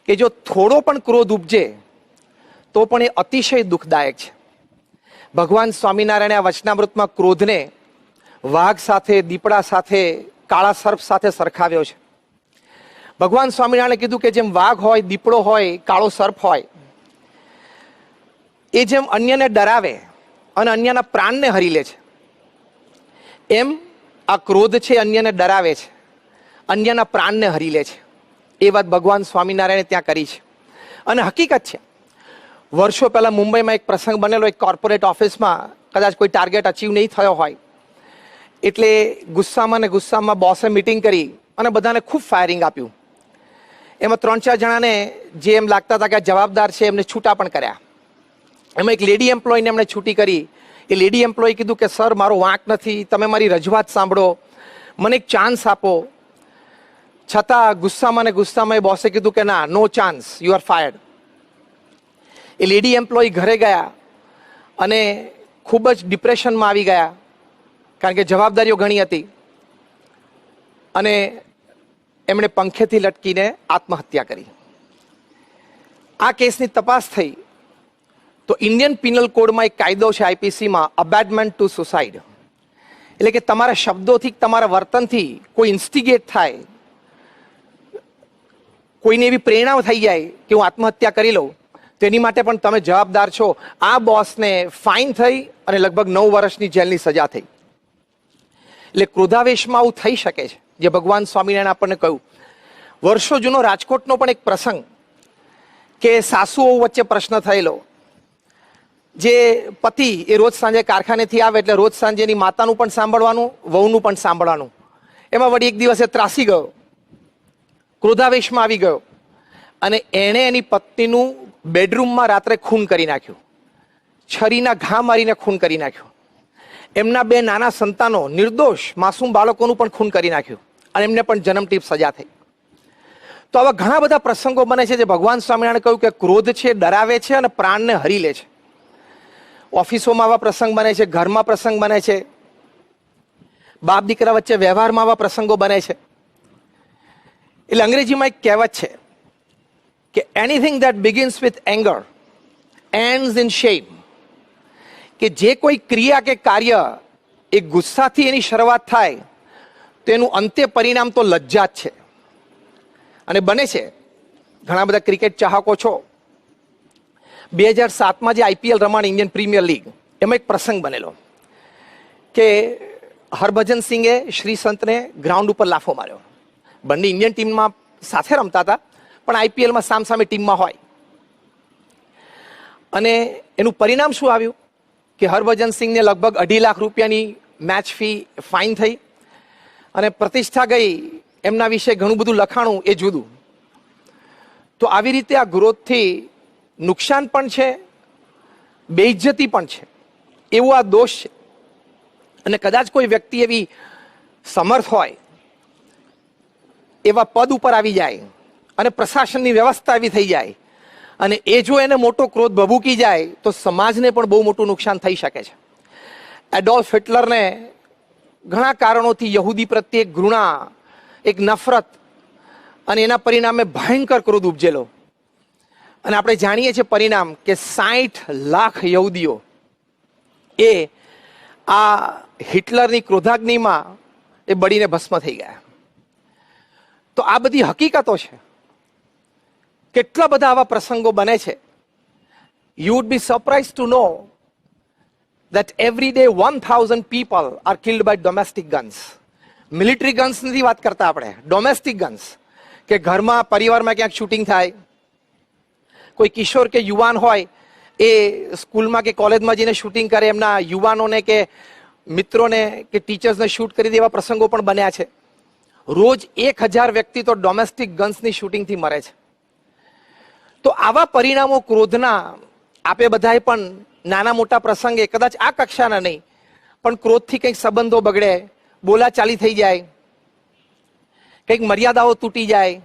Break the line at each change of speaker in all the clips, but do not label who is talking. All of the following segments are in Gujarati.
કે જો થોડો પણ ક્રોધ ઉપજે તો પણ એ અતિશય દુઃખદાયક છે. ભગવાન સ્વામિનારાયણે આ વચનામૃતમાં ક્રોધને વાઘ સાથે, દીપડા સાથે, કાળા સર્પ સાથે સરખાવ્યો છે. ભગવાન સ્વામિનારાયણે કીધું કે જેમ વાઘ હોય, દીપડો હોય, કાળો સર્પ હોય, એ જેમ અન્યને ડરાવે અને અન્યના પ્રાણને હરી લે છે, એમ આ ક્રોધ છે અન્યને ડરાવે છે, અન્યના પ્રાણને હરી લે છે. એ વાત ભગવાન સ્વામિનારાયણે ત્યાં કરી છે. અને હકીકત છે, વર્ષો પહેલા મુંબઈમાં એક પ્રસંગ બનેલો. એક કોર્પોરેટ ઓફિસમાં કદાચ કોઈ ટાર્ગેટ અચીવ નહીં થયો હોય એટલે ગુસ્સામાં ને ગુસ્સામાં બોસે મિટિંગ કરી અને બધાને ખૂબ ફાયરિંગ આપ્યું. એમાં 3-4 જણાને જે એમ લાગતા હતા કે જવાબદાર છે એમને છૂટા પણ કર્યા. એમાં એક લેડી એમ્પ્લોયને એમણે છૂટી કરી. એ લેડી એમ્પ્લોય કીધું કે સર, મારો વાંક નથી, તમે મારી રજૂઆત સાંભળો, મને એક ચાન્સ આપો. છતાં ગુસ્સામાં ને ગુસ્સામાં એ બોસે કીધું કે ના, no chance, you are fired. એ લેડી એમ્પ્લોય ઘરે ગયા અને ખૂબ જ ડિપ્રેશનમાં આવી ગયા, કારણ કે જવાબદારીઓ ઘણી હતી, અને એમણે પંખેથી લટકીને આત્મહત્યા કરી. આ કેસની તપાસ થઈ તો ઇન્ડિયન પિનલ કોડમાં એક કાયદો છે, આઈપીસીમાં, અબેટમેન્ટ ટુ સુસાઇડ. એટલે કે તમારા શબ્દોથી, તમારા વર્તનથી કોઈ ઇન્સ્ટિગેટ થાય, કોઈને એવી પ્રેરણા થઈ જાય કે હું આત્મહત્યા કરી લઉં, તેની માટે પણ તમે જવાબદાર છો. આ બોસને ફાઇન થઈ અને લગભગ 9 વર્ષની જેલની સજા થઈ. એટલે ક્રોધાવેશમાં આવું થઈ શકે છે, જે ભગવાન સ્વામિનારાયણ આપણને કહ્યું. વર્ષો જૂનો રાજકોટનો પણ એક પ્રસંગ, કે સાસુઓ વચ્ચે પ્રશ્ન થયેલો. જે પતિ એ રોજ સાંજે કારખાનેથી આવે એટલે રોજ સાંજે એની માતાનું પણ સાંભળવાનું, વહુનું પણ સાંભળવાનું. એમાં વળી એક દિવસે ત્રાસી ગયો, ક્રોધાવેશમાં આવી ગયો, અને એણે એની પત્નીનું બેડરૂમમાં રાત્રે ખૂન કરી નાખ્યું. છરીના ઘા મારીને ખૂન કરી નાખ્યું. એમના 2 નાના સંતાનો, નિર્દોષ માસૂમ બાળકોનું પણ ખૂન કરી નાખ્યું, અને એમને પણ જન્મટીપ સજા થઈ. તો આવા ઘણા બધા પ્રસંગો બને છે જે ભગવાન સ્વામિનારાયણે કહ્યું કે ક્રોધ છે, ડરાવે છે અને પ્રાણને હરી લે છે. ઓફિસોમાં આવા પ્રસંગ બને છે, ઘરમાં પ્રસંગ બને છે, બાપ દીકરા વચ્ચે વ્યવહારમાં આવા પ્રસંગો બને છે. એટલે અંગ્રેજીમાં એક કહેવત છે કે anything that begins with anger ends in shame. કે જે કોઈ ક્રિયા કે કાર્ય એ ગુસ્સાથી એની શરૂઆત થાય તો એનું અંત્ય પરિણામ તો લજ્જા જ છે. અને બને છે, ઘણા બધા ક્રિકેટ ચાહકો છો, 2007માં જે આઈપીએલ રમાણી, ઇન્ડિયન પ્રીમિયર લીગ, એમાં એક પ્રસંગ બનેલો કે હરભજન સિંઘે શ્રીસંતને ગ્રાઉન્ડ ઉપર લાફો માર્યો. બંને ઇન્ડિયન ટીમમાં સાથે રમતા હતા, પણ આઈપીએલમાં સામસામે ટીમમાં હોય. અને એનું પરિણામ શું આવ્યું કે હરભજન સિંઘને લગભગ 2.5 લાખ રૂપિયાની મેચ ફી ફાઇન થઈ, અને પ્રતિષ્ઠા ગઈ. એમના વિશે ઘણું બધું લખાણું, એ જુદું. તો આવી રીતે આ ક્રોધથી નુકસાન પણ છે, બેઇજ્જતી પણ છે, એવો આ દોષ છે. અને કદાચ કોઈ વ્યક્તિ એવી સમર્થ હોય, એવા પદ ઉપર આવી જાય અને પ્રશાસનની વ્યવસ્થા એવી થઈ જાય, અને એ જો એને મોટો ક્રોધ ભભૂકી જાય તો સમાજને પણ બહુ મોટું નુકસાન થઈ શકે છે. એડોલ્ફ હિટલરને ઘણા કારણોથી યહૂદી પ્રત્યે ઘૃણા, એક નફરત, અને એના પરિણામે ભયંકર ક્રોધ ઉપજેલો. અને આપણે જાણીએ છીએ પરિણામ કે 60 લાખ યહૂદીઓ એ આ હિટલરની ક્રોધાગ્નિમાં એ બળીને ભસ્મ થઈ ગયા. તો આ બધી હકીકતો છે. કેટલા બધા આવા પ્રસંગો બને છે. You would be surprise to know that every day 1000 people are killed by domestic guns. Military guns નથી વાત કરતા આપણે, ડોમેસ્ટિક ગન્સ. કે ઘરમાં, પરિવારમાં ક્યાંક શૂટિંગ થાય, કોઈ કિશોર કે યુવાન હોય એ સ્કૂલમાં કે કોલેજમાં જઈને શૂટિંગ કરે, એમના યુવાનોને કે મિત્રોને કે ટીચર્સને શૂટ કરી દેવા પ્રસંગો પણ બન્યા છે. રોજ 1000 વ્યક્તિ તો ડોમેસ્ટિક ગન્સની શૂટિંગથી મરે છે. તો આવા પરિણામો ક્રોધના, આપે બધાએ પણ નાના મોટા પ્રસંગે, કદાચ આ કક્ષાના નહીં, પણ ક્રોધથી કંઈક સંબંધો બગડે, બોલાચાલી થઈ જાય, કંઈક મર્યાદાઓ તૂટી જાય,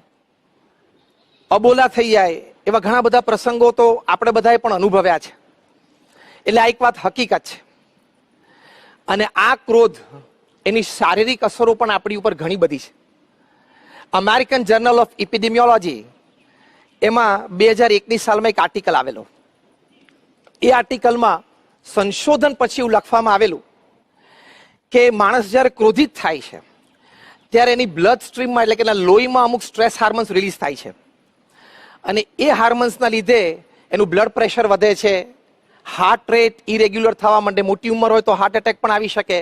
અબોલા થઈ જાય, એવા ઘણા બધા પ્રસંગો તો આપણે બધાએ પણ અનુભવ્યા છે. એટલે આ એક વાત હકીકત છે. અને આ ક્રોધ, એની શારીરિક અસરો પણ આપણી ઉપર ઘણી બધી છે. અમેરિકન જર્નલ ઓફ એપિડેમિયોલોજી એમાં 2001ની સાલમાં એક આર્ટિકલ આવેલો. એ આર્ટિકલમાં સંશોધન પછી એવું લખવામાં આવેલું કે માણસ જ્યારે ક્રોધિત થાય છે ત્યારે એની બ્લડ સ્ટ્રીમમાં એટલે કે એના લોહીમાં અમુક સ્ટ્રેસ હાર્મોન્સ રિલીઝ થાય છે અને એ હાર્મોન્સના લીધે એનું બ્લડ પ્રેશર વધે છે, હાર્ટ રેટ ઇરેગ્યુલર થવા માંડે, મોટી ઉંમર હોય તો હાર્ટ એટેક પણ આવી શકે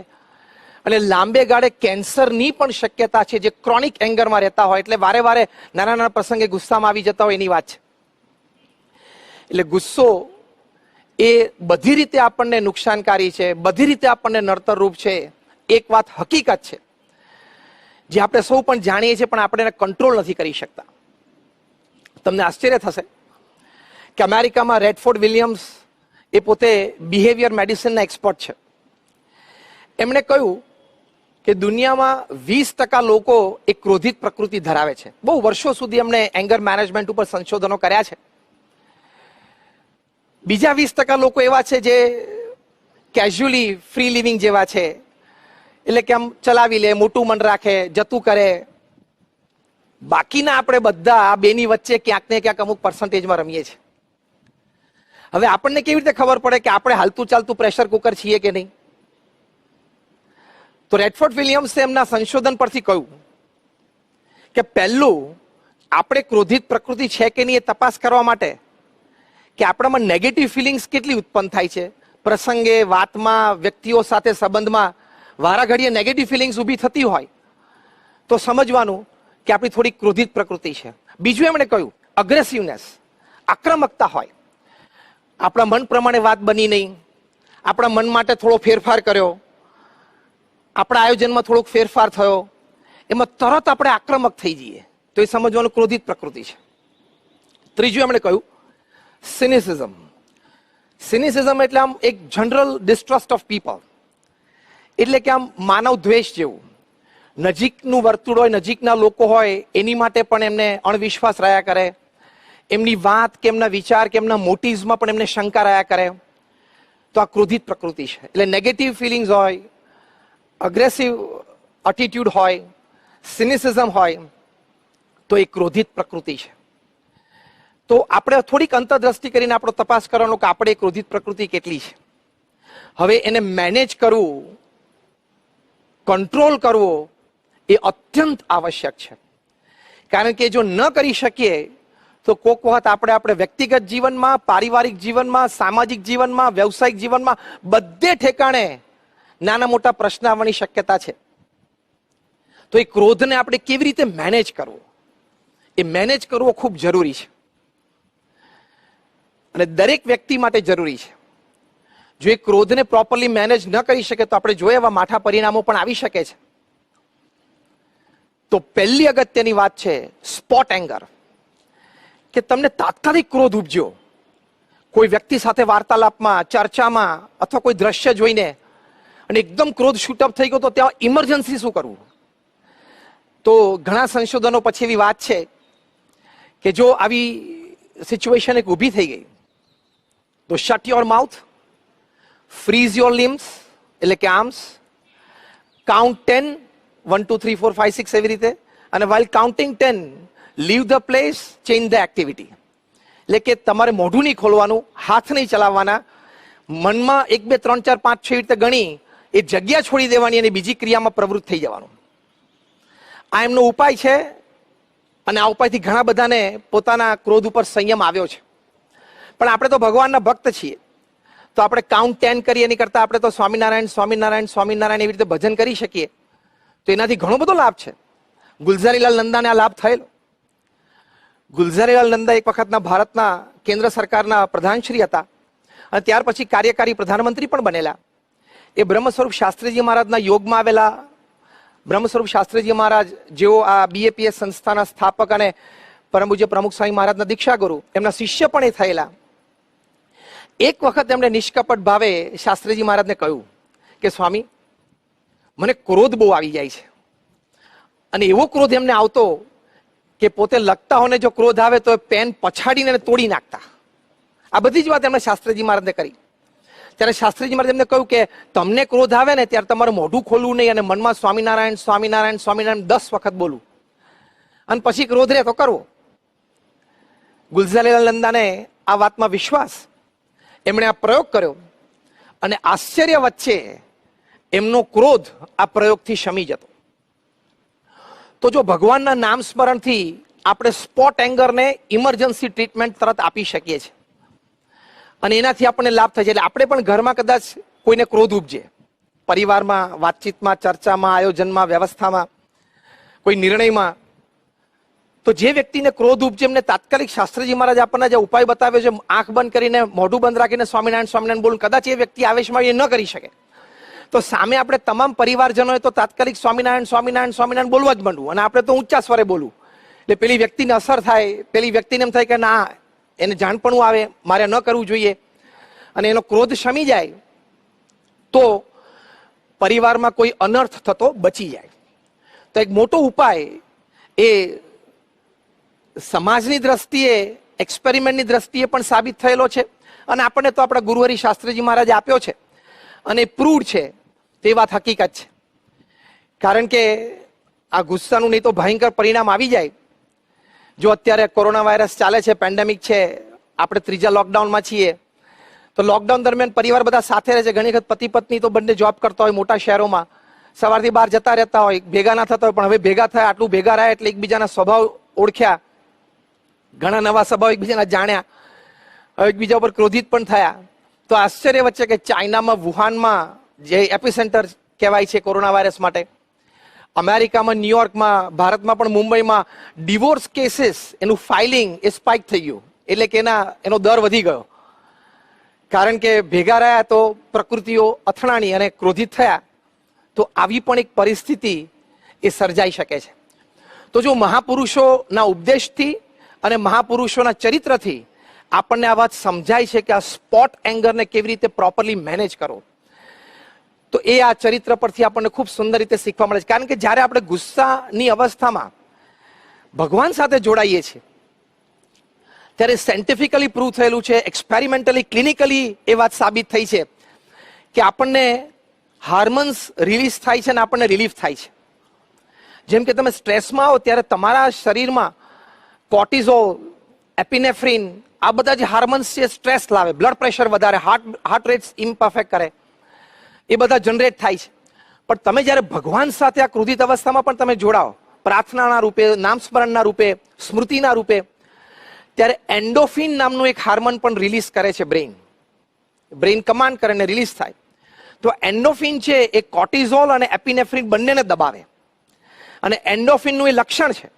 અને લાંબે ગાળે કેન્સરની પણ શક્યતા છે જે ક્રોનિક એંગરમાં રહેતા હોય, એટલે વારે વારે નાના નાના પ્રસંગે ગુસ્સામાં આવી જતા હોય એની વાત છે. એટલે ગુસ્સો એ બધી રીતે આપણને નુકસાનકારી છે, બધી રીતે આપણને નડતરરૂપ છે. એક વાત હકીકત છે જે આપણે સૌ પણ જાણીએ છીએ પણ આપણે એને કંટ્રોલ નથી કરી શકતા. તમને આશ્ચર્ય થશે કે અમેરિકામાં રેડફોર્ડ વિલિયમ્સ એ પોતે બિહેવિયર મેડિસિનના એક્સપર્ટ છે. એમણે કહ્યું કે દુનિયામાં 20% લોકો એક ક્રોધિત પ્રકૃતિ ધરાવે છે. બહુ વર્ષો સુધી એમણે એંગર મેનેજમેન્ટ ઉપર સંશોધનો કર્યા છે. બીજા 20% લોકો એવા છે જે કેઝ્યુઅલી ફ્રી લિવિંગ જેવા છે, એટલે કે આમ ચલાવી લે, મોટું મન રાખે, જતું કરે. બાકીના આપણે બધા આ બેની વચ્ચે ક્યાંક ને ક્યાંક અમુક પર્સન્ટેજમાં રમીએ છીએ. હવે આપણને કેવી રીતે ખબર પડે કે આપણે હાલતું ચાલતું પ્રેશર કુકર છીએ કે નહીં? તો રેડફોર્ડ વિલિયમ્સે એમના સંશોધન પરથી કહ્યું કે પહેલું આપણે ક્રોધિત પ્રકૃતિ છે કે નહીં એ તપાસ કરવા માટે કે આપણામાં નેગેટિવ ફિલિંગ્સ કેટલી ઉત્પન્ન થાય છે. પ્રસંગે, વાતમાં, વ્યક્તિઓ સાથે સંબંધમાં વારાઘડીએ નેગેટિવ ફિલિંગ્સ ઊભી થતી હોય તો સમજવાનું કે આપણી થોડી ક્રોધિત પ્રકૃતિ છે. બીજું એમણે કહ્યું અગ્રેસિવનેસ, આક્રમકતા હોય, આપણા મન પ્રમાણે વાત બની નહીં, આપણા મન માટે થોડો ફેરફાર કર્યો, આપણા આયોજનમાં થોડોક ફેરફાર થયો, એમાં તરત આપણે આક્રમક થઈ જઈએ તો એ સમજવાનું ક્રોધિત પ્રકૃતિ છે. ત્રીજું એમણે કહ્યું સિનિસિઝમ. સિનિસિઝમ એટલે આમ એક જનરલ ડિસ્ટ્રસ્ટ ઓફ પીપલ, એટલે કે આમ માનવ દ્વેષ જેવું. નજીકનું વર્તુળ હોય, નજીકના લોકો હોય એની માટે પણ એમને અણવિશ્વાસ રહ્યા કરે, એમની વાત કે એમના વિચાર કે એમના મોટિવ્સમાં પણ એમને શંકા રહ્યા કરે. તો આ ક્રોધિત પ્રકૃતિ છે. એટલે નેગેટિવ ફિલિંગ્સ હોય, અગ્રેસિવ એટીટ્યુડ હોય, સિનિસિઝમ હોય તો એ ક્રોધિત પ્રકૃતિ છે. તો આપણે થોડીક અંતરદ્રષ્ટિ કરીને આપણો તપાસ કરવાનો કે આપણે ક્રોધિત પ્રકૃતિ કેટલી છે. હવે એને મેનેજ કરવું, કંટ્રોલ કરવો એ અત્યંત આવશ્યક છે. કારણ કે જો ન કરી શકીએ તો કોક વખત આપણે વ્યક્તિગત જીવનમાં, પારિવારિક જીવનમાં, સામાજિક જીવનમાં, વ્યવસાયિક જીવનમાં બધે ઠેકાણે નાના મોટા પ્રશ્ન આવવાની શક્યતા છે. તો એ ક્રોધને આપણે કેવી રીતે મેનેજ કરવો, એ મેનેજ કરવો ખૂબ જરૂરી છે અને દરેક વ્યક્તિ માટે જરૂરી છે. જો એ ક્રોધને પ્રોપરલી મેનેજ ન કરી શકે તો આપણે જોઈએ એવા માઠા પરિણામો પણ આવી શકે છે. તો પહેલી અગત્યની વાત છે સ્પોટ એંગર, કે તમને તાત્કાલિક ક્રોધ ઉપજ્યો કોઈ વ્યક્તિ સાથે વાર્તાલાપમાં, ચર્ચામાં અથવા કોઈ દ્રશ્ય જોઈને અને એકદમ ક્રોધ શૂટઅપ થઈ ગયો તો ત્યાં ઇમરજન્સી શું કરવું? તો ઘણા સંશોધનો પછી એવી વાત છે કે જો આવી સિચ્યુએશન એક ઊભી થઈ ગઈ તો shut your mouth, freeze your limbs એટલે કે આર્મ્સ, કાઉન્ટ 10, 1 2 3 4 5 6 એવી રીતે, અને while counting 10 leave the place, change the activity. એટલે કે તમારે મોઢું નહીં ખોલવાનું, હાથ નહીં ચલાવવાના, મનમાં 1 2 3 4 5 6 રીતે ગણી એ જગ્યા છોડી દેવાની અને બીજી ક્રિયામાં પ્રવૃત્ત થઈ જવાનું. આ એમનો ઉપાય છે અને આ ઉપાયથી ઘણા બધાને પોતાના ક્રોધ ઉપર સંયમ આવ્યો છે. પણ આપણે તો ભગવાનના ભક્ત છીએ તો આપણે કાઉન્ટ 10 કરીએ એની કરતાં આપણે તો સ્વામિનારાયણ સ્વામિનારાયણ સ્વામિનારાયણ એવી રીતે ભજન કરી શકીએ તો એનાથી ઘણો બધો લાભ છે. ગુલઝારીલાલ નંદાને આ લાભ થયેલો. ગુલઝારીલાલ નંદા એક વખતના ભારતના કેન્દ્ર સરકારના પ્રધાનશ્રી હતા અને ત્યાર પછી કાર્યકારી પ્રધાનમંત્રી પણ બનેલા. એ બ્રહ્મ સ્વરૂપ શાસ્ત્રીજી મહારાજના યોગમાં આવેલા. બ્રહ્મ સ્વરૂપ શાસ્ત્રીજી મહારાજ જેઓ આ બીએપીએસ સંસ્થાના સ્થાપક અને પરમ પૂજ્ય પ્રમુખ સ્વામી મહારાજના દીક્ષા ગુરુ, એમના શિષ્ય પણ એ થયેલા. એક વખત એમણે નિષ્કપટ ભાવે શાસ્ત્રીજી મહારાજને કહ્યું કે સ્વામી, મને ક્રોધ બહુ આવી જાય છે. અને એવો ક્રોધ એમને આવતો કે પોતે લખતા હોને જો ક્રોધ આવે તો પેન પછાડીને તોડી નાખતા. આ બધી જ વાત એમણે શાસ્ત્રીજી મહારાજને કરી. ત્યારે શાસ્ત્રીજી મહારાજ એમને કહ્યું કે તમને ક્રોધ આવે ને ત્યારે તમારું મોઢું ખોલવું નહીં અને મનમાં સ્વામિનારાયણ સ્વામિનારાયણ સ્વામિનારાયણ 10 વખત બોલવું અને પછી ક્રોધ રહે તો કરવો. ગુલઝારીલાલ નંદાને આ વાતમાં વિશ્વાસ, એમણે આ પ્રયોગ કર્યો અને આશ્ચર્ય વચ્ચે એમનો ક્રોધ આ પ્રયોગથી શમી જતો. તો જો ભગવાનના નામ સ્મરણથી આપણે સ્પોટ એંગરને ઇમરજન્સી ટ્રીટમેન્ટ તરત આપી શકીએ છીએ અને એનાથી આપણને લાભ થાય છે. એટલે આપણે પણ ઘરમાં કદાચ કોઈને ક્રોધ ઉપજે, પરિવારમાં, વાતચીતમાં, ચર્ચામાં, આયોજનમાં, વ્યવસ્થામાં, કોઈ નિર્ણયમાં, તો જે વ્યક્તિને ક્રોધ ઉપજે એમને તાત્કાલિક શાસ્ત્રીજી મહારાજ આપણને જે ઉપાય બતાવ્યો છે, આંખ બંધ કરીને મોઢું બંધ રાખીને સ્વામિનારાયણ સ્વામિનારાયણ બોલું, કદાચ એ વ્યક્તિ આવેશમાં એ ન કરી શકે તો સામે આપણે તમામ પરિવારજનોએ તો તાત્કાલિક સ્વામિનારાયણ સ્વામિનારાયણ સ્વામિનારાયણ બોલવા જ માંડવું અને આપણે તો ઊંચા સ્વરે બોલવું. એટલે પેલી વ્યક્તિને અસર થાય, પેલી વ્યક્તિને એમ થાય કે ના, એને જાણપણું આવે, મારે ન કરવું જોઈએ, અને એનો ક્રોધ શમી જાય તો પરિવારમાં કોઈ અનર્થ થતો બચી જાય. તો એક મોટો ઉપાય એ સમાજની દ્રષ્ટિએ, એક્સપેરિમેન્ટની દ્રષ્ટિએ પણ સાબિત થયેલો છે અને આપણને તો આપણા ગુરુહરિ શાસ્ત્રીજી મહારાજે આપ્યો છે અને પ્રૂડ છે, તે વાત હકીકત છે. કારણ કે આ ગુસ્સાનું નહીં તો ભયંકર પરિણામ આવી જાય. જો અત્યારે કોરોના વાયરસ ચાલે છે, પેન્ડેમિક છે, આપણે ત્રીજા લોકડાઉનમાં છીએ, તો લોકડાઉન દરમિયાન પરિવાર બધા સાથે રહે છે. ઘણી વખત પતિ પત્ની તો બંને જોબ કરતા હોય મોટા શહેરોમાં, સવારથી બહાર જતા રહેતા હોય, ભેગા ના થતા હોય, પણ હવે ભેગા થયા, આટલું ભેગા રહ્યા એટલે એકબીજાના સ્વભાવ ઓળખ્યા, ઘણા નવા સ્વભાવ એકબીજાના જાણ્યા, હવે એકબીજા ઉપર ક્રોધિત પણ થયા. તો આશ્ચર્ય વચ્ચે કે ચાઇનામાં વુહાનમાં જે એપિસેન્ટર કહેવાય છે કોરોના વાયરસ માટે, અમેરિકામાં ન્યુયોર્કમાં, ભારતમાં પણ મુંબઈમાં ડિવોર્સ કેસીસ એનું ફાઇલિંગ એ સ્પાઇક થઈ ગયું. એટલે કે એનો દર વધી ગયો. કારણ કે ભેગા રહ્યા તો પ્રકૃતિઓ અથડાણી અને ક્રોધિત થયા. તો આવી પણ એક પરિસ્થિતિ એ સર્જાઈ શકે છે. તો જો મહાપુરુષોના ઉપદેશથી અને મહાપુરુષોના ચરિત્રથી આપણને આ વાત સમજાય છે કે આ સ્પોટ એંગરને કેવી રીતે પ્રોપરલી મેનેજ કરો, તો એ આ ચરિત્ર પરથી આપણને ખૂબ સુંદર રીતે શીખવા મળે છે. કારણ કે જ્યારે આપણે ગુસ્સાની અવસ્થામાં ભગવાન સાથે જોડાઈએ છીએ ત્યારે સાયન્ટિફિકલી પ્રૂવ થયેલું છે, એક્સપેરિમેન્ટલી, ક્લિનિકલી એ વાત સાબિત થઈ છે કે આપણને હાર્મોન્સ રિલીઝ થાય છે અને આપણને રિલીફ થાય છે. જેમ કે તમે સ્ટ્રેસમાં આવો ત્યારે તમારા શરીરમાં કોર્ટિઝોલ, એપિનેફ્રિન, આ બધા જે હાર્મોન્સ છે સ્ટ્રેસ લાવે, બ્લડ પ્રેશર વધારે, હાર્ટ રેટ ઇમ્પરફેક્ટ કરે, એ બધા જનરેટ થાય છે. પણ તમે જ્યારે ભગવાન સાથે આ ક્રોધિત અવસ્થામાં પણ તમે જોડાઓ, પ્રાર્થનાના રૂપે, નામ સ્મરણના રૂપે, સ્મૃતિના રૂપે, ત્યારે એન્ડોફિન નામનું એક હાર્મોન પણ રિલીઝ કરે છે બ્રેઇન કમાન્ડ કરે ને રિલીઝ થાય. તો એન્ડોફિન છે એ કોર્ટિઝોલ અને એપિનેફ્રિન બંનેને દબાવે. અને એન્ડોફિનનું એ લક્ષણ છે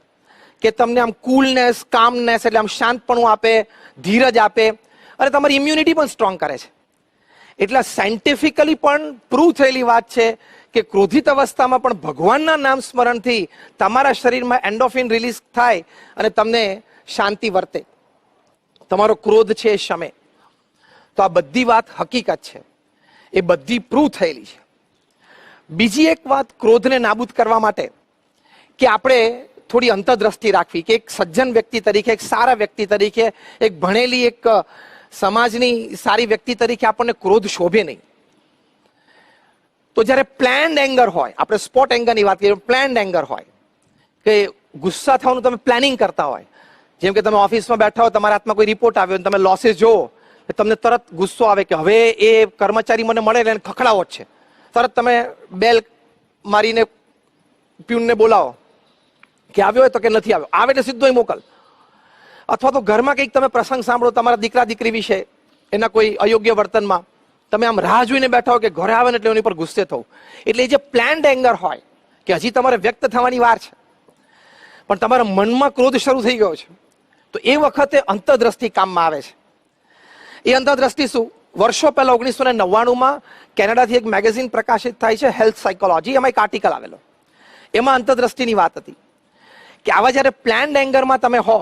કે તમને આમ કુલનેસ, કામનેસ, એટલે આમ શાંતપણું આપે, ધીરજ આપે અને તમારી ઇમ્યુનિટી પણ સ્ટ્રોંગ કરે છે. એટલે સાયન્ટિફિકલી પણ પ્રૂવ થયેલી વાત છે કે ક્રોધિત અવસ્થામાં પણ ભગવાનના નામ સ્મરણથી તમારા શરીરમાં એન્ડોફિન રિલીઝ થાય અને તમને શાંતિ વર્તે, તમારો ક્રોધ છે એ શમે. તો આ બધી વાત હકીકત છે, એ બધી પ્રૂવ થયેલી છે. બીજી એક વાત ક્રોધને નાબૂદ કરવા માટે કે આપણે થોડી અંતરદ્રષ્ટિ રાખવી, કે એક સજ્જન વ્યક્તિ તરીકે, એક સારા વ્યક્તિ તરીકે, એક ભણેલી, એક સમાજની સારી વ્યક્તિ તરીકે આપણને ક્રોધ શોભે નહીં. તો જ્યારે પ્લાન્ડ એંગર હોય, આપણે સ્પોટ એંગરની વાત કરીએ, પ્લાન્ડ એંગર હોય કે ગુસ્સા થવાનું તમે પ્લાનિંગ કરતા હોય, જેમ કે તમે ઓફિસમાં બેઠા હો, તમારા હાથમાં કોઈ રિપોર્ટ આવ્યો અને તમે લોસીસ જોવો, તમને તરત ગુસ્સો આવે કે હવે એ કર્મચારી મને મળે એટલે ખખડાવો જ છે. તરત તમે બેલ મારીને પ્યુનને બોલાવો કે આવ્યો હોય તો કે નથી આવ્યો, આવે એટલે સીધો મોકલ. અથવા તો ઘરમાં કંઈક તમે પ્રસંગ સાંભળો તમારા દીકરા દીકરી વિશે, એના કોઈ અયોગ્ય વર્તનમાં, તમે આમ રાહ જોઈને બેઠા હો કે ઘરે આવે ને એટલે એની પર ગુસ્સે થવું. એટલે એ જે પ્લાન્ડ એંગર હોય કે હજી તમારે વ્યક્ત થવાની વાર છે પણ તમારા મનમાં ક્રોધ શરૂ થઈ ગયો છે, તો એ વખતે અંતરદ્રષ્ટિ કામમાં આવે છે. એ અંતરદ્રષ્ટિ શું? વર્ષો પહેલા 1999માં કેનેડાથી એક મેગેઝિન પ્રકાશિત થાય છે, હેલ્થ સાયકોલોજી, એમાં એક આર્ટિકલ આવેલો. એમાં અંતરદ્રષ્ટિની વાત હતી કે આવા જ્યારે પ્લાન્ડ એંગરમાં તમે હો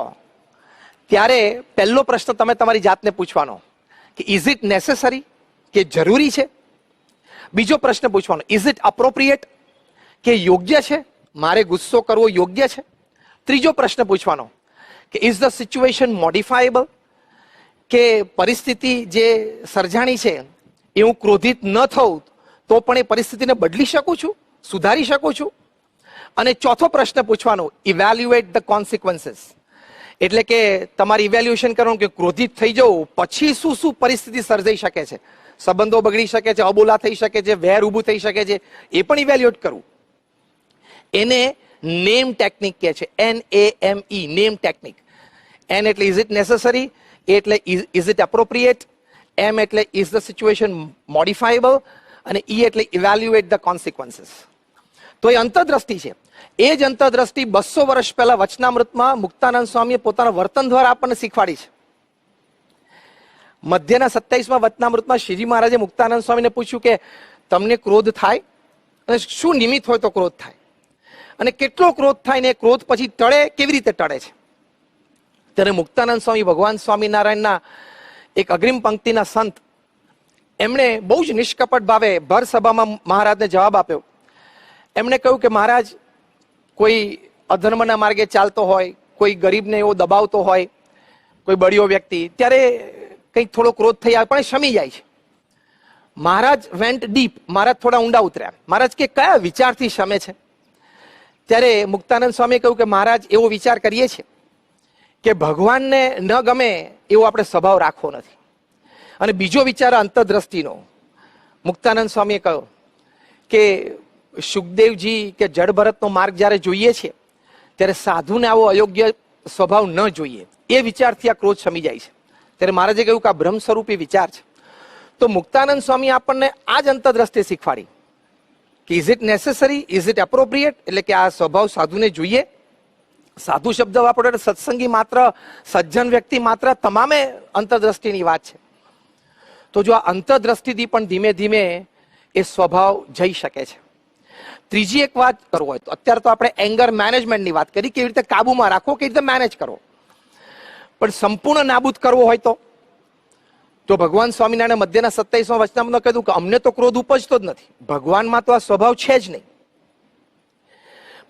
ત્યારે પહેલો પ્રશ્ન તમે તમારી જાતને પૂછવાનો કે ઇઝ ઇટ નેસેસરી, કે જરૂરી છે. બીજો પ્રશ્ન પૂછવાનો ઇઝ ઇટ અપ્રોપ્રિએટ, કે યોગ્ય છે, મારે ગુસ્સો કરવો યોગ્ય છે. ત્રીજો પ્રશ્ન પૂછવાનો કે ઇઝ ધ સિચ્યુએશન મોડિફાયેબલ, કે પરિસ્થિતિ જે સર્જાણી છે એ હું ક્રોધિત ન થઉં તો પણ એ પરિસ્થિતિને બદલી શકું છું, સુધારી શકું છું. અને ચોથો પ્રશ્ન પૂછવાનો ઇવેલ્યુએટ ધ કોન્સિક્વન્સીસ, એટલે કે તમારે ઇવેલ્યુએશન કરવાનું કે ક્રોધિત થઈ જવું પછી શું શું પરિસ્થિતિ સર્જાઈ શકે છે, સંબંધો બગડી શકે છે, અબોલા થઈ શકે છે, વેર ઊભું થઈ શકે છે, એ પણ ઇવેલ્યુએટ કરવું. એને નેમ ટેકનિક કહે છે, NAME, નેમ ટેકનિક. N એટલે ઇઝ ઇટ નેસેસરી, A એટલે ઇઝ ઇટ એપ્રોપ્રિએટ, M એટલે ઇઝ ધ સિચ્યુએશન મોડિફાયેબલ, અને E એટલે ઇવેલ્યુએટ ધ કોન્સિક્વન્સીસ. તો એ અંતરદ્રષ્ટિ છે. એ જ અંતરદ્રષ્ટિ 200 વર્ષ પહેલા વચનામૃતમાં મુક્તાનંદ સ્વામીએ પોતાના વર્તન દ્વારા આપણને શીખવાડી છે. મધ્યના 27માં વચનામૃતમાં શ્રીજી મહારાજે મુક્તાનંદ સ્વામીને પૂછ્યું કે તમને ક્રોધ થાય અને શું નિમિત્ત હોય તો ક્રોધ થાય, અને કેટલો ક્રોધ થાય ને ક્રોધ પછી ટળે કેવી રીતે ટળે છે. ત્યારે મુક્તાનંદ સ્વામી ભગવાન સ્વામિનારાયણના એક અગ્રિમ પંક્તિના સંત, એમણે બહુ જ નિષ્કપટ ભાવે ભર સભામાં મહારાજને જવાબ આપ્યો. એમણે કહ્યું કે મહારાજ, કોઈ અધર્મના માર્ગે ચાલતો હોય, કોઈ ગરીબને એવો દબાવતો હોય, કોઈ બળિયો વ્યક્તિ, ત્યારે કંઈક થોડો ક્રોધ થઈ આવે પણ એ શમી જાય છે. મહારાજ વેન્ટ ડીપ, મહારાજ થોડા ઊંડા ઉતર્યા. મહારાજ કે કયા વિચારથી શમે છે? ત્યારે મુક્તાનંદ સ્વામીએ કહ્યું કે મહારાજ, એવો વિચાર કરીએ છીએ કે ભગવાનને ન ગમે એવો આપણે સ્વભાવ રાખવો નથી. અને બીજો વિચાર અંતરદ્રષ્ટિનો. મુક્તાનંદ સ્વામીએ કહ્યું કે સુખદેવજી કે જડ ભરતનો માર્ગ જ્યારે જોઈએ છે ત્યારે સાધુને આવો અયોગ્ય સ્વભાવ ન જોઈએ, એ વિચારથી આ ક્રોધ શમી જાય છે. ત્યારે મહારાજે કહ્યું કે આ બ્રહ્મ સ્વરૂપી વિચાર છે. તો મુક્તાનંદ સ્વામી આપણને આ જ અંતરદ્રષ્ટિ શીખવાડી કે is it necessary, is it appropriate, એટલે કે આ સ્વભાવ સાધુને જોઈએ. સાધુ શબ્દ વાપરો એટલે સત્સંગી માત્ર, સજ્જન વ્યક્તિ માત્ર, તમામે અંતરદ્રષ્ટિની વાત છે. તો જો આ અંતરદ્રષ્ટિથી પણ ધીમે ધીમે એ સ્વભાવ જઈ શકે છે. ત્રીજી એક વાત કરવો હોય તો અત્યારે તો આપણે એંગર મેનેજમેન્ટની વાત કરી, કેવી રીતે કાબુમાં રાખવો, કેવી રીતે મેનેજ કરવો. પણ સંપૂર્ણ નાબૂદ કરવો હોય તો ભગવાન સ્વામિનારાયણ મધ્યના 27માં વચનામૃતમાં કહ્યું કે અમને તો ક્રોધ ઉપજતો જ નથી. ભગવાનમાં તો આ સ્વભાવ છે જ નહીં.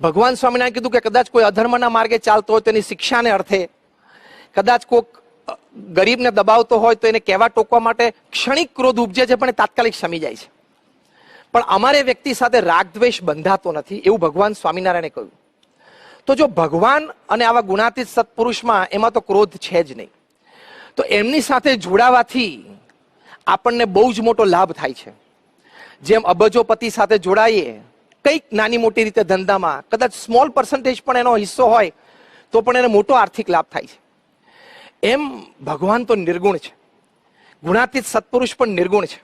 ભગવાન સ્વામિનારાયણ કીધું કે કદાચ કોઈ અધર્મના માર્ગે ચાલતો હોય તો એની શિક્ષાને અર્થે, કદાચ કોઈક ગરીબને દબાવતો હોય તો એને કહેવા ટોકવા માટે ક્ષણિક ક્રોધ ઉપજે છે, પણ એ તાત્કાલિક શમી જાય છે. પણ અમારે વ્યક્તિ સાથે રાગદ્વેષ બંધાતો નથી, એવું ભગવાન સ્વામિનારાયણે કહ્યું. તો જો ભગવાન અને આવા ગુણાતીત સત્પુરુષમાં એમાં તો ક્રોધ છે જ નહીં, તો એમની સાથે જોડાવાથી આપણને બહુ જ મોટો લાભ થાય છે. જેમ અબજોપતિ સાથે જોડાઈએ કંઈક નાની મોટી રીતે ધંધામાં, કદાચ સ્મોલ પર્સન્ટેજ પણ એનો હિસ્સો હોય તો પણ એને મોટો આર્થિક લાભ થાય છે. એમ ભગવાન તો નિર્ગુણ છે, ગુણાતીત સત્પુરુષ પણ નિર્ગુણ છે.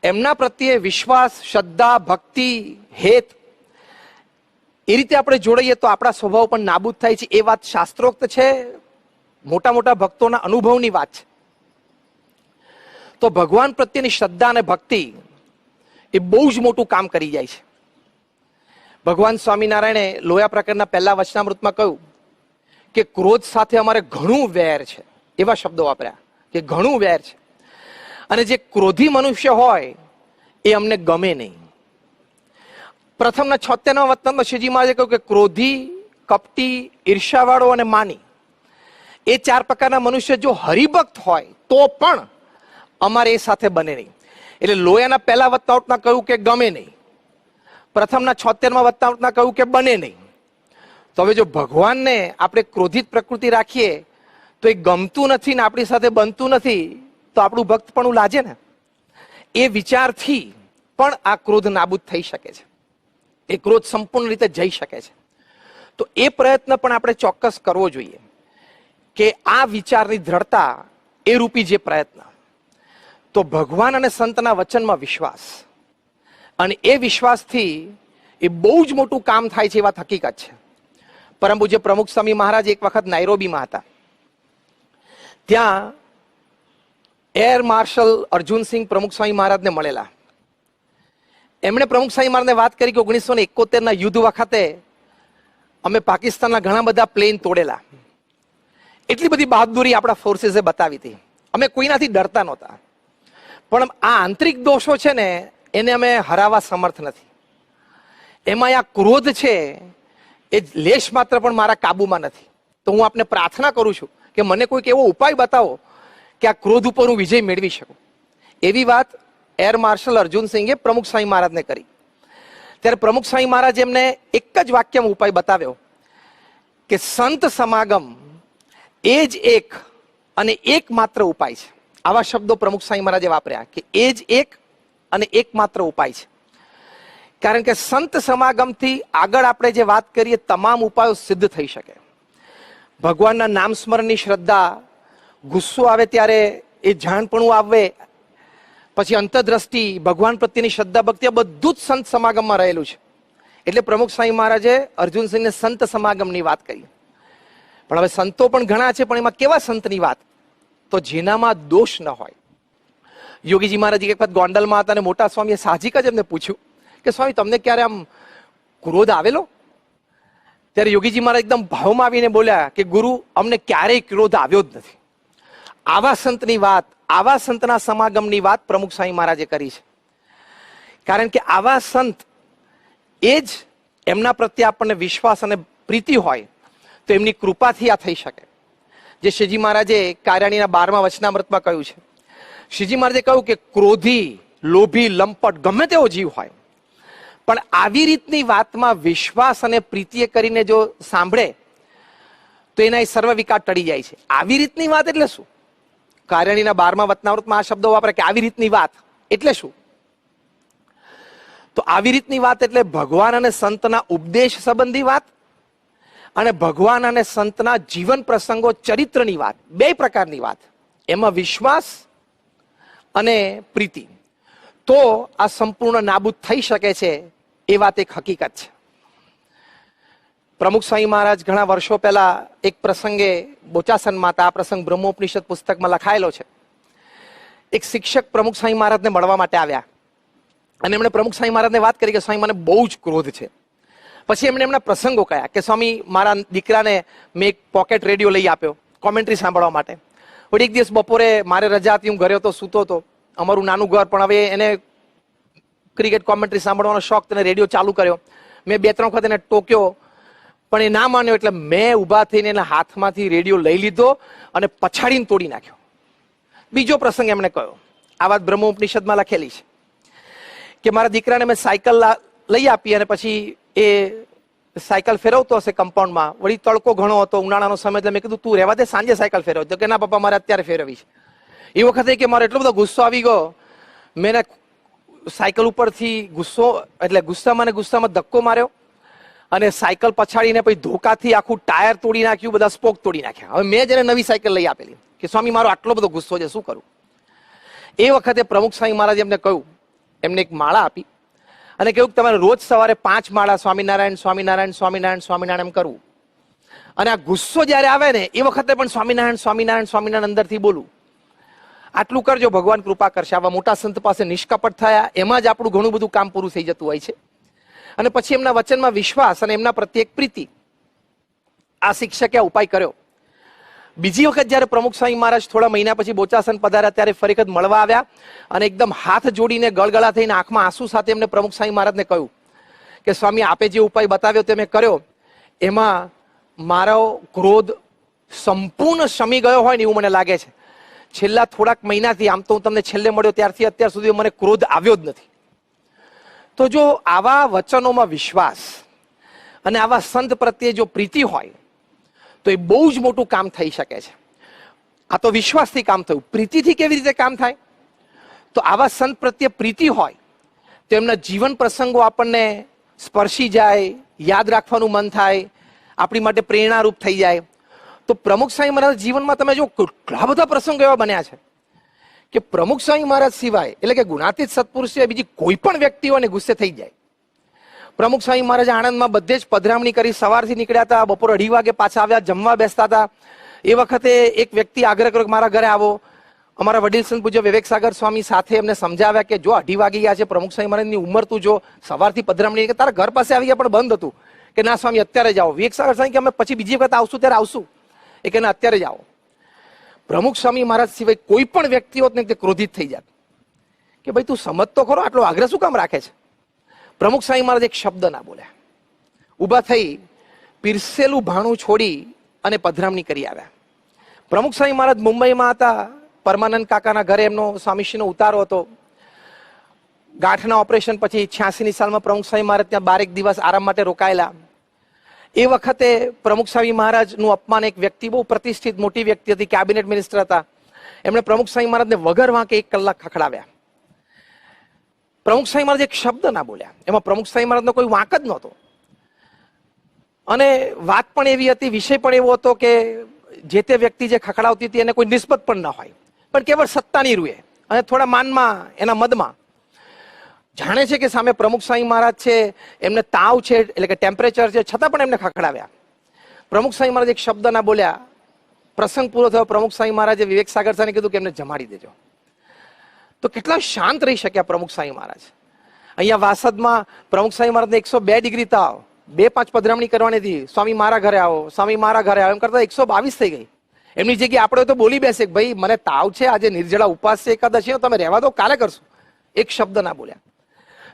એમના પ્રત્યે વિશ્વાસ, શ્રદ્ધા, ભક્તિ, હેત, એ રીતે આપણે જોડાઈએ તો આપણા સ્વભાવ પણ નાબૂદ થાય છે. એ વાત શાસ્ત્રોક્ત છે, મોટા મોટા ભક્તોના અનુભવની વાત છે. તો ભગવાન પ્રત્યેની શ્રદ્ધા અને ભક્તિ એ બહુ જ મોટું કામ કરી જાય છે. ભગવાન સ્વામિનારાયણે લોયા પ્રકરણના પહેલા વચનામૃતમાં કહ્યું કે ક્રોધ સાથે અમારે ઘણું વેર છે, એવા શબ્દો વાપર્યા કે ઘણું વેર છે. અને જે ક્રોધી મનુષ્ય હોય એ અમને ગમે નહીં. પ્રથમના 76માં વચનામૃતમાં શ્રીજી મહારાજે કહ્યું કે ક્રોધી, કપટી, ઈર્ષાવાળો અને માની, એ 4 પ્રકારના મનુષ્ય જો હરિભક્ત હોય તો પણ અમારે એ સાથે બને નહીં. એટલે લોયાના પહેલા વચનામૃતમાં કહ્યું કે ગમે નહીં, પ્રથમના 76માં વચનામૃતમાં કહ્યું કે બને નહીં. તો હવે જો ભગવાનને આપણે ક્રોધિત પ્રકૃતિ રાખીએ તો એ ગમતું નથી ને આપણી સાથે બનતું નથી, તો આપણું ભક્ત પણ લાજે ને. એ વિચારથી પણ આ ક્રોધ નાબૂદ થઈ શકે છે, એ ક્રોધ સંપૂર્ણ રીતે જઈ શકે છે. તો એ પ્રયત્ન પણ આપણે ચોક્કસ કરવો જોઈએ કે આ વિચારની દ્રઢતા એ રૂપી જે પ્રયત્ન, તો ભગવાન અને સંતના વચનમાં વિશ્વાસ, અને એ વિશ્વાસથી એ બહુ જ મોટું કામ થાય છે, એ વાત હકીકત છે. પરમ પૂજ્ય પ્રમુખ સ્વામી મહારાજ એક વખત નાઇરોબીમાં હતા. ત્યાં એર માર્શલ અર્જુનસિંહ પ્રમુખ સ્વામી મહારાજને મળેલા. એમણે પ્રમુખ સ્વામી મહારાજને વાત કરી કે 1971ના યુદ્ધ વખતે અમે પાકિસ્તાનના ઘણા બધા પ્લેન તોડેલા. એટલી બધી બહાદુરી આપણા ફોર્સીસે બતાવી હતી. અમે કોઈનાથી ડરતા નહોતા, પણ આ આંતરિક દોષો છે ને એને અમે હરાવવા સમર્થ નથી. એમાં આ ક્રોધ છે એ લેશ માત્ર પણ મારા કાબુમાં નથી. તો હું આપને પ્રાર્થના કરું છું કે મને કોઈક એવો ઉપાય બતાવો કે આ ક્રોધ ઉપર હું વિજય મેળવી શકું. એવી વાત એર માર્શલ અર્જુનસિંહે પ્રમુખ સ્વામી મહારાજને કરી. ત્યારે પ્રમુખ સ્વામી મહારાજ એમને એક જ વાક્યમાં ઉપાય બતાવ્યો કે સંત સમાગમ એ જ એક અને એકમાત્ર ઉપાય છે. આવા શબ્દો પ્રમુખ સ્વામી મહારાજે વાપર્યા કે એ જ એક અને એકમાત્ર ઉપાય છે. કારણ કે સંત સમાગમથી આગળ આપણે જે વાત કરીએ તમામ ઉપાયો સિદ્ધ થઈ શકે. ભગવાનના નામ સ્મરણની શ્રદ્ધા, ગુસ્સો આવે ત્યારે એ જાણપણું આવે, પછી અંતરદ્રષ્ટિ, ભગવાન પ્રત્યેની શ્રદ્ધા ભક્તિ, આ બધું જ સંત સમાગમમાં રહેલું છે. એટલે પ્રમુખ સ્વામી મહારાજે અર્જુનસિંહને સંત સમાગમની વાત કરી. પણ હવે સંતો પણ ઘણા છે, પણ એમાં કેવા સંતની વાત? તો જેનામાં દોષ ન હોય. યોગીજી મહારાજ એક વખત ગોંડલમાં હતા અને મોટા સ્વામીએ સાહજિક જ એમને પૂછ્યું કે સ્વામી તમને ક્યારે આમ ક્રોધ આવેલો? ત્યારે યોગીજી મહારાજ એકદમ ભાવમાં આવીને બોલ્યા કે ગુરુ, અમને ક્યારેય ક્રોધ આવ્યો જ નથી. આવા સંતની વાત, આવા સંતના સમાગમની વાત પ્રમુખ સ્વામી મહારાજે કરી છે. કારણ કે આવા સંત એ જ એમના પ્રત્યે આપણને વિશ્વાસ અને પ્રીતિ હોય તો એમની કૃપાથી આ થઈ શકે. જે શ્રીજી મહારાજે કારાણીના 12મા વચનામૃતમાં કહ્યું છે. શ્રીજી મહારાજે કહ્યું કે ક્રોધી, લોભી, લંપટ ગમે તેવો જીવ હોય, પણ આવી રીતની વાતમાં વિશ્વાસ અને પ્રીતિએ કરીને જો સાંભળે તો એના એ સર્વ વિકાર ટળી જાય છે. આવી રીતની વાત એટલે શું? કારણીના 12મા વચનામૃતમાં આ શબ્દો વાપરે કે આવી રીતની વાત એટલે શું? તો આવી રીતની વાત એટલે ભગવાન અને સંતના ઉપદેશ સંબંધી વાત અને ભગવાન અને સંતના જીવન પ્રસંગો, ચરિત્રની વાત, બે પ્રકારની વાત. એમાં વિશ્વાસ અને પ્રીતિ, તો આ સંપૂર્ણ નાબૂદ થઈ શકે છે. એ વાત એક હકીકત છે. પ્રમુખ સ્વામી મહારાજ ઘણા વર્ષો પહેલા એક પ્રસંગે બોચાસનમાં હતા. આ પ્રસંગ બ્રહ્મોપનિષદ પુસ્તકમાં લખાયેલો છે. એક શિક્ષક પ્રમુખ સ્વામી મહારાજને મળવા માટે આવ્યા અને એમણે પ્રમુખ સ્વામી મહારાજને વાત કરી કે સ્વામી મને બહુ જ ક્રોધ છે. પછી એમણે એમના પ્રસંગો કહ્યા કે સ્વામી મારા દીકરાને મેં એક પોકેટ રેડિયો લઈ આપ્યો કોમેન્ટ્રી સાંભળવા માટે. વળી એક દિવસ બપોરે મારે રજા હતી, હું ઘરે હતો, સૂતો હતો. અમારું નાનું ઘર, પણ હવે એને ક્રિકેટ કોમેન્ટ્રી સાંભળવાનો શોખ, તેને રેડિયો ચાલુ કર્યો. મેં 2-3 વખત એને ટોક્યો પણ એ ના માન્યો. એટલે મેં ઊભા થઈને એના હાથમાંથી રેડિયો લઈ લીધો અને પછાડીને તોડી નાખ્યો. બીજો પ્રસંગ એમણે કહ્યો, આ વાત બ્રહ્મોપનિષદમાં લખેલી છે કે મારા દીકરાને મેં સાયકલ લઈ આપી અને પછી એ સાયકલ ફેરવતો હશે કમ્પાઉન્ડમાં. વળી તડકો ઘણો હતો, ઉનાળાનો સમય, એટલે મેં કીધું તું રહેવા દે, સાંજે સાયકલ ફેરવ. તો કે ના પપ્પા, મારે અત્યારે ફેરવવી છે. એ વખતે કે મારો એટલો બધો ગુસ્સો આવી ગયો, મેં સાયકલ ઉપરથી ગુસ્સામાં ધક્કો માર્યો અને સાયકલ પછાડીને પછી ધોકાથી આખું ટાયર તોડી નાખ્યું, બધા સ્પોક તોડી નાખ્યા. હવે મેં જેને નવી સાયકલ લઈ આપેલી કે સ્વામી મારો આટલો બધો ગુસ્સો છે, શું કરું? એ વખતે પ્રમુખ સ્વામી મહારાજ એમને કહ્યું, એમને એક માળા આપી અને કહ્યું કે તમારે રોજ સવારે 5 માળા સ્વામિનારાયણ સ્વામિનારાયણ સ્વામિનારાયણ સ્વામિનારાયણ એમ કરવું. અને આ ગુસ્સો જયારે આવે ને એ વખતે પણ સ્વામિનારાયણ સ્વામિનારાયણ સ્વામિનારાયણ અંદરથી બોલું. આટલું કરજો, ભગવાન કૃપા કરશે. આવા મોટા સંત પાસે નિષ્કપટ થયા, એમાં જ આપણું ઘણું બધું કામ પૂરું થઈ જતું હોય છે. અને પછી એમના વચનમાં વિશ્વાસ અને એમના પ્રત્યે પ્રીતિ, આ શિક્ષકે આ ઉપાય કર્યો. બીજી વખત જયારે પ્રમુખ સ્વામી મહારાજ થોડા મહિના પછી બોચાસન પધાર્યા ત્યારે ફરી વખત મળવા આવ્યા અને એકદમ હાથ જોડીને ગળગળા થઈને આંખમાં આંસુ સાથે એમને પ્રમુખ સ્વામી મહારાજને કહ્યું કે સ્વામી આપે જે ઉપાય બતાવ્યો તે મેં કર્યો, એમાં મારો ક્રોધ સંપૂર્ણ શમી ગયો હોય ને એવું મને લાગે છે. છેલ્લા થોડાક મહિનાથી, આમ તો હું તમને છેલ્લે મળ્યો ત્યારથી અત્યાર સુધી મને ક્રોધ આવ્યો જ નથી. તો જો આવા વચનોમાં વિશ્વાસ અને આવા સંત પ્રત્યે જો પ્રીતિ હોય તો એ બહુ જ મોટું કામ થઈ શકે છે. આ તો વિશ્વાસથી કામ થયું. પ્રીતિથી કેવી રીતે કામ થાય? તો આવા સંત પ્રત્યે પ્રીતિ હોય તો એમના જીવન પ્રસંગો આપણને સ્પર્શી જાય, યાદ રાખવાનું મન થાય, આપણી માટે પ્રેરણારૂપ થઈ જાય. તો પ્રમુખ સ્વામી મહારાજ જીવનમાં તમે જો કેટલા બધા પ્રસંગો એવા બન્યા છે કે પ્રમુખ સ્વામી મહારાજ સિવાય, એટલે કે ગુણાતીત સત્પુરુષ સિવાય બીજી કોઈ પણ વ્યક્તિઓને ગુસ્સે થઈ જાય. પ્રમુખ સ્વામી મહારાજ આણંદમાં બધે જ પધરામણી કરી, સવારથી નીકળ્યા હતા, બપોર 2:30 વાગે પાછા આવ્યા, જમવા બેસતા હતા. એ વખતે એક વ્યક્તિ આગ્રહ કર્યો કે મારા ઘરે આવો. અમારા વડીલ સંત પૂજ્ય વિવેક સાગર સ્વામી સાથે એમને સમજાવ્યા કે જો 2:30 વાગી ગયા છે, પ્રમુખ સ્વામી મહારાજની ઉંમર તું જો, સવારથી પધરામણી કે તારા ઘર પાસે આવી ગયા પણ બંધ હતું. કે ના સ્વામી અત્યારે જાઓ. વિવેક સાગર સ્વામી કે અમે પછી બીજી વખત આવશું ત્યારે આવશું. એ કે ના અત્યારે જાઓ. પ્રમુખ સ્વામી મહારાજ સિવાય કોઈ પણ વ્યક્તિ હોત ને તે ક્રોધિત થઈ જાત કે ભાઈ તું સમજ તો ખરો, આટલો આગ્રહ શું કામ રાખે છે? પ્રમુખ સ્વામી મહારાજ એક શબ્દ ના બોલ્યા, ઊભા થઈ પીરસેલું ભાણું છોડી અને પધરામણી કરી આવ્યા. પ્રમુખ સ્વામી મહારાજ મુંબઈમાં હતા, પરમાનંદ કાકાના ઘરે એમનો સ્વામીશ્રીનો ઉતારો હતો. ગાંઠના ઓપરેશન પછી 86ની સાલમાં પ્રમુખ સ્વામી મહારાજ ત્યાં 12 દિવસ આરામ માટે રોકાયેલા. એ વખતે પ્રમુખ સ્વામી મહારાજનું અપમાન એક વ્યક્તિ, બહુ પ્રતિષ્ઠિત મોટી વ્યક્તિ હતી, કેબિનેટ મિનિસ્ટર હતા, એમણે પ્રમુખ સ્વામી મહારાજને વગર વાંકે 1 કલાક ખખડાવ્યા. પ્રમુખ સ્વામી મહારાજ એક શબ્દ ના બોલ્યા. એમાં પ્રમુખ સ્વામી મહારાજનો કોઈ વાંક જ નહોતો. અને વાત પણ એવી હતી, વિષય પણ એવો હતો કે જે તે વ્યક્તિ જે ખખડાવતી હતી એને કોઈ નિસ્બત પણ ન હોય, પણ કેવળ સત્તાની રૂએ અને થોડા માનમાં, એના મદમાં જાણે છે કે સામે પ્રમુખ સ્વામી મહારાજ છે, એમને તાવ છે, એટલે કે ટેમ્પરેચર છે, છતાં પણ એમને ખખડાવ્યા. પ્રમુખ સ્વામી મહારાજ એક શબ્દ ના બોલ્યા. પ્રસંગ પૂરો થયો. પ્રમુખ સ્વામી મહારાજે વિવેક સાગર સાને કીધું કે એમને જમાડી દેજો. તો કેટલા શાંત રહી શક્યા પ્રમુખ સ્વામી મહારાજ. અહીંયા વાસદમાં પ્રમુખ સ્વામી મહારાજને 102 ડિગ્રી તાવ, 2-5 પધરામણી કરવાની હતી, સ્વામી મારા ઘરે આવો, સ્વામી મારા ઘરે આવો, એમ કરતા 122 થઈ ગઈ. એમની જગ્યાએ આપણે તો બોલી બેસે કે ભાઈ મને તાવ છે, આજે નિર્જળા ઉપવાસ છે, એકાદશી, તમે રહેવા દો, કાલે કરશું. એક શબ્દ ના બોલ્યા.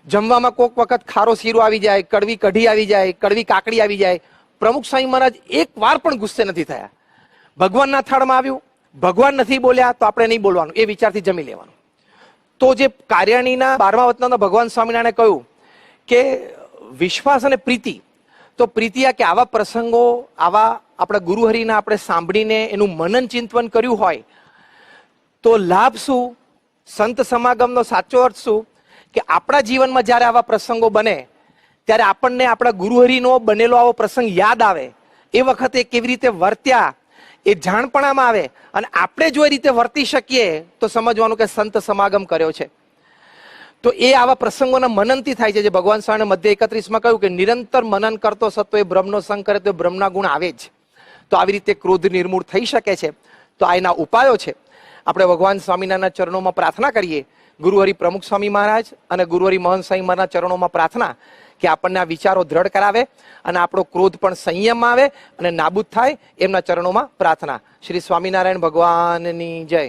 જમવામાં કોક વખત ખારો શીરો આવી જાય, કડવી કઢી આવી જાય, કડવી કાકડી આવી જાય, પ્રમુખ સ્વામી મહારાજ એક વાર પણ ગુસ્સે નથી થયા. ભગવાનના થાળમાં આવ્યું, ભગવાન નથી બોલ્યા તો આપણે નહીં બોલવાનું, એ વિચારથી જમી લેવાનું. તો જે કાર્યાણીના 12મા વતનાના ભગવાન સ્વામિનારાયણે કહ્યું કે વિશ્વાસ અને પ્રીતિ, તો પ્રીતિ આ કે આવા પ્રસંગો, આવા આપણા ગુરુહરિના આપણે સાંભળીને એનું મનન ચિંતન કર્યું હોય તો લાભ શું, સંત સમાગમનો સાચો અર્થ શું, કે આપણા જીવનમાં જ્યારે આવા પ્રસંગો બને ત્યારે આપણને આપણા ગુરુહરિનો બનેલો આવો પ્રસંગ યાદ આવે. એ વખતે કેવી રીતે વર્ત્યા એ જાણપણામાં આવે, અને આપણે જો એ રીતે વર્તી શકીએ તો સમજવાનું કે સંત સમાગમ કર્યો છે. તો એ આવા પ્રસંગોના મનનથી થાય છે. જે ભગવાન સ્વામીએ મધ્ય 31માં કહ્યું કે નિરંતર મનન કરતો સત્વ એ બ્રહ્મનો સંગ કરે તો બ્રહ્મના ગુણ આવે જ. તો આવી રીતે ક્રોધ નિર્મૂળ થઈ શકે છે. તો આ એના ઉપાયો છે. આપણે ભગવાન સ્વામિનારાયણના ચરણોમાં પ્રાર્થના કરીએ, ગુરુહરિ પ્રમુખ સ્વામી મહારાજ અને ગુરુહરિ મહંત સ્વામી મહારાજના ચરણોમાં પ્રાર્થના કે આપણને આ વિચારો દ્રઢ કરાવે અને આપણો ક્રોધ પણ સંયમમાં આવે અને નાબૂદ થાય. એમના ચરણોમાં પ્રાર્થના. શ્રી સ્વામિનારાયણ ભગવાનની જય.